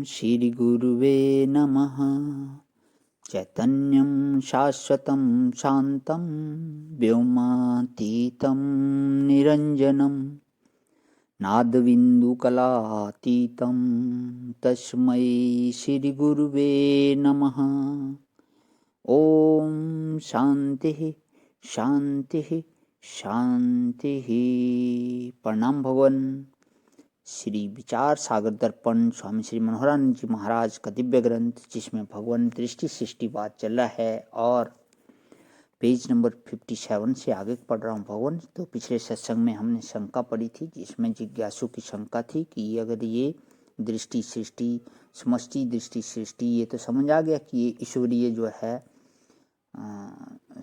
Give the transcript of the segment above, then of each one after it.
श्रीगुरुवे नमः। चैतन्यं शाश्वतं शान्तं व्योमातीतं निरञ्जनं नादबिन्दुकलातीतं तस्मै श्रीगुरुवे नमः। ओम शांति शांति शांति। प्रणाम भगवान। श्री विचार सागर दर्पण स्वामी श्री मनोहरानंद जी महाराज का दिव्य ग्रंथ, जिसमें भगवान दृष्टि सृष्टि बात चल रहा है और पेज नंबर 57 से आगे पढ़ रहा हूँ भगवान। तो पिछले सत्संग में हमने शंका पढ़ी थी, जिसमें जिज्ञासु की शंका थी कि अगर ये दृष्टि सृष्टि समष्टि दृष्टि सृष्टि, ये तो समझ आ गया कि ये ईश्वरीय जो है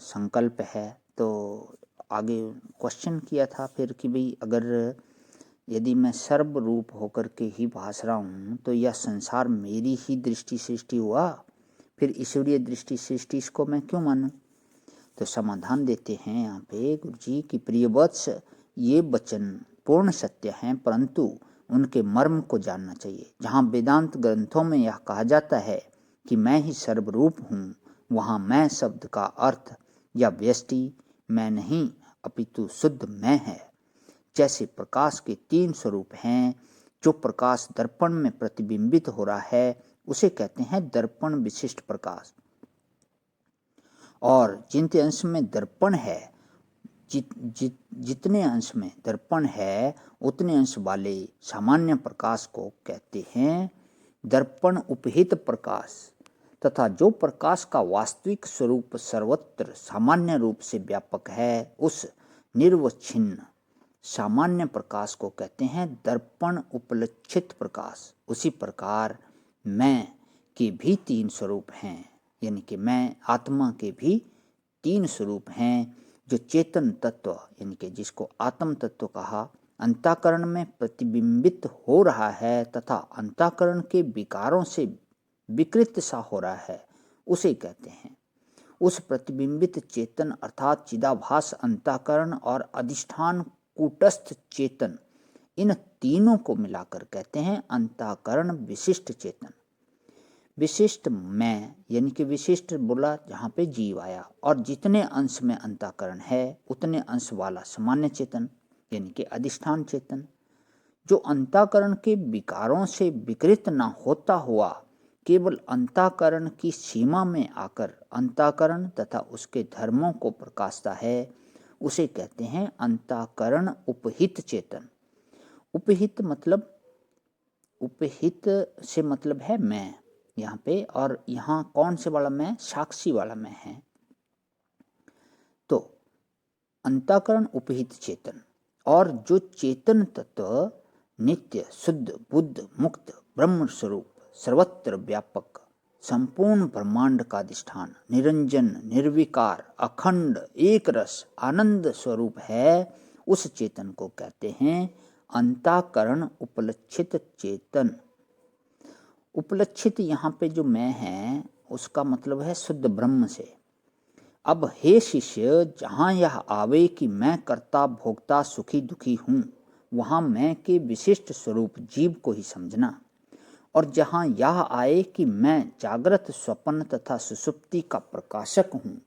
संकल्प है। तो आगे क्वेश्चन किया था फिर कि भाई अगर यदि मैं सर्व रूप होकर के ही भास रहा हूँ तो यह संसार मेरी ही दृष्टि सृष्टि हुआ, फिर ईश्वरीय दृष्टि सृष्टि इसको मैं क्यों मानूं? तो समाधान देते हैं यहाँ पे गुरु जी की प्रिय वत्स, ये वचन पूर्ण सत्य हैं, परंतु उनके मर्म को जानना चाहिए। जहाँ वेदांत ग्रंथों में यह कहा जाता है कि मैं ही सर्वरूप हूँ, वहाँ मैं शब्द का अर्थ या व्यष्टि मैं नहीं अपितु शुद्ध मैं है। जैसे प्रकाश के 3 स्वरूप हैं, जो प्रकाश दर्पण में प्रतिबिंबित हो रहा है उसे कहते हैं दर्पण विशिष्ट प्रकाश, और जितने अंश में दर्पण है जितने अंश में दर्पण है उतने अंश वाले सामान्य प्रकाश को कहते हैं दर्पण उपहित प्रकाश, तथा जो प्रकाश का वास्तविक स्वरूप सर्वत्र सामान्य रूप से व्यापक है उस निर्वच्छिन्न सामान्य प्रकाश को कहते हैं दर्पण उपलक्षित प्रकाश। उसी प्रकार मैं के भी 3 स्वरूप हैं, यानी कि मैं आत्मा के भी 3 स्वरूप हैं, जो चेतन तत्व यानी कि जिसको आत्म तत्व कहा अंतःकरण में प्रतिबिंबित हो रहा है तथा अंतःकरण के विकारों से विकृत सा हो रहा है, उसे कहते हैं। उस प्रतिबिंबित चेतन अर्थात चिदाभास अंतःकरण और अधिष्ठान कूटस्थ चेतन, इन तीनों को मिलाकर कहते हैं अंतःकरण विशिष्ट चेतन। विशिष्ट मैं यानी कि विशिष्ट बोला जहाँ पे जीव आया, और जितने अंश में अंतःकरण है उतने अंश वाला सामान्य चेतन यानी कि अधिष्ठान चेतन, जो अंतःकरण के विकारों से विकृत न होता हुआ केवल अंतःकरण की सीमा में आकर अंतःकरण तथा उसके धर्मों को प्रकाशता है, उसे कहते हैं अंतःकरण उपहित चेतन। उपहित मतलब उपहित से मतलब है मैं यहाँ पे, और यहाँ कौन से वाला मैं? साक्षी वाला मैं है। तो अंतःकरण उपहित चेतन, और जो चेतन तत्व नित्य शुद्ध बुद्ध मुक्त ब्रह्म स्वरूप सर्वत्र व्यापक संपूर्ण ब्रह्मांड का अधिष्ठान निरंजन निर्विकार अखंड एक रस आनंद स्वरूप है, उस चेतन को कहते हैं अंतःकरण उपलक्षित चेतन। उपलक्षित यहाँ पे जो मैं है उसका मतलब है शुद्ध ब्रह्म से। अब हे शिष्य, जहाँ यह आवे कि मैं कर्ता भोक्ता सुखी दुखी हूँ, वहाँ मैं के विशिष्ट स्वरूप जीव को ही समझना, और जहाँ यह आए कि मैं जागृत स्वप्न तथा सुषुप्ति का प्रकाशक हूँ,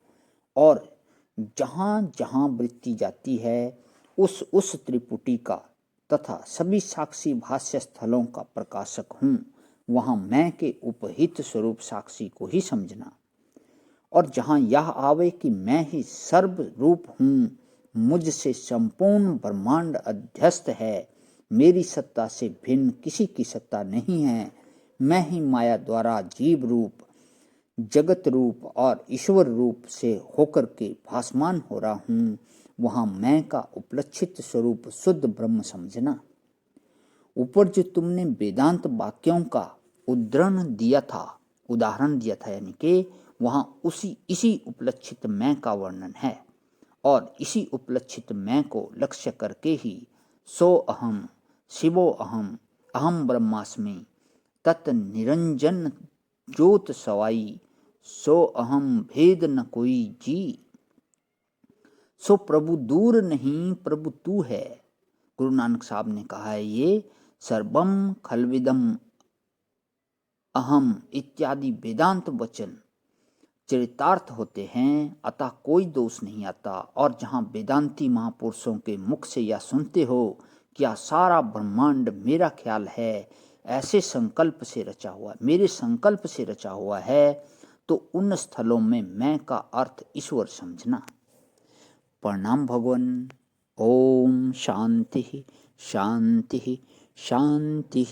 और जहाँ जहाँ वृत्ति जाती है उस त्रिपुटी का तथा सभी साक्षी भाष्य स्थलों का प्रकाशक हूँ, वहाँ मैं के उपहित स्वरूप साक्षी को ही समझना। और जहाँ यह आवे कि मैं ही सर्व रूप हूँ, मुझसे संपूर्ण ब्रह्मांड अध्यस्त है, मेरी सत्ता से भिन्न किसी की सत्ता नहीं है, मैं ही माया द्वारा जीव रूप जगत रूप और ईश्वर रूप से होकर के भासमान हो रहा हूँ, वहाँ मैं का उपलक्षित स्वरूप शुद्ध ब्रह्म समझना। ऊपर जो तुमने वेदांत वाक्यों का उदाहरण दिया था यानी कि वहाँ इसी उपलक्षित मैं का वर्णन है, और इसी उपलक्षित मैं को लक्ष्य करके ही सो अहम शिवो अहम अहम ब्रह्मास्मि तत् निरंजन ज्योत सवाई सो अहम भेद न कोई जी। सो प्रभु दूर नहीं प्रभु तू है। गुरु नानक साहब ने कहा है ये सर्वम खलविदम अहम इत्यादि वेदांत वचन चरितार्थ होते हैं, अतः कोई दोष नहीं आता। और जहाँ वेदांती महापुरुषों के मुख से यह सुनते हो कि यह सारा ब्रह्मांड मेरा ख्याल है, ऐसे संकल्प से रचा हुआ, मेरे संकल्प से रचा हुआ है, तो उन स्थलों में मैं का अर्थ ईश्वर समझना। प्रणाम भगवान। ओम शांति शांति शांति।